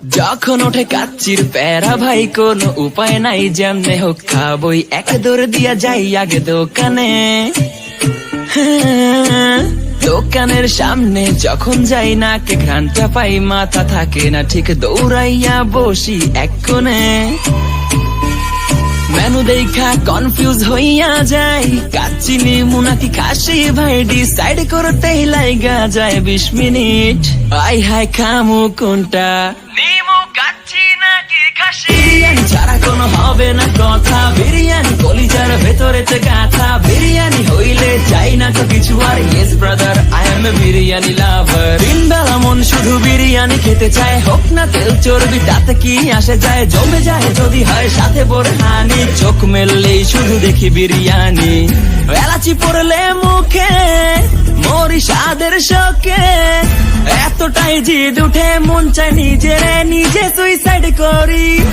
যখন ওঠে কাচ্চির প্যারা ভাই কোনো উপায় নাই, যেমনে হোক খাবই, এক দৌড় দিয়া যাই আগে দোকানে। দোকানের সামনে যখন যাই নাকে ঘ্রাণটা পাই, মাথা থাকে না ঠিক, দৌড়াইয়া বসি এক কোণে। মেনু দেখা কনফিউজ হইয়া যাই, কাচ্চি নিমু নাকি খাসি ভাই ডিসাইড করতেই লাইগা যায় 20 মিনিট। আই হাই খামু কোনটা, নিমু কাচ্চি নাকি খাসি? বিরিয়ানি ছাড়া কোনো হবে না কথা, বিরিয়ানি কলিজার ভেতরেতে গাথা, বিরিয়ানি হইলে চাই না তো কিছু আর। Yes brother, I M A biryani লাভার। দিন বেলা মন শুধু বিরিয়ানি খেতে চায়, হোক না তেল চর্বি তাতে কি আসে যায়, জমে যায় যদি হয় সাথে বোরহানি। চোখ মেললেই শুধু দেখি বিরিয়ানি, এলাচি পড়লে মুখে মরি স্বাদের শোকে। এতটাই জিদ উঠে মন চায় নিজে সুইসাইড করি।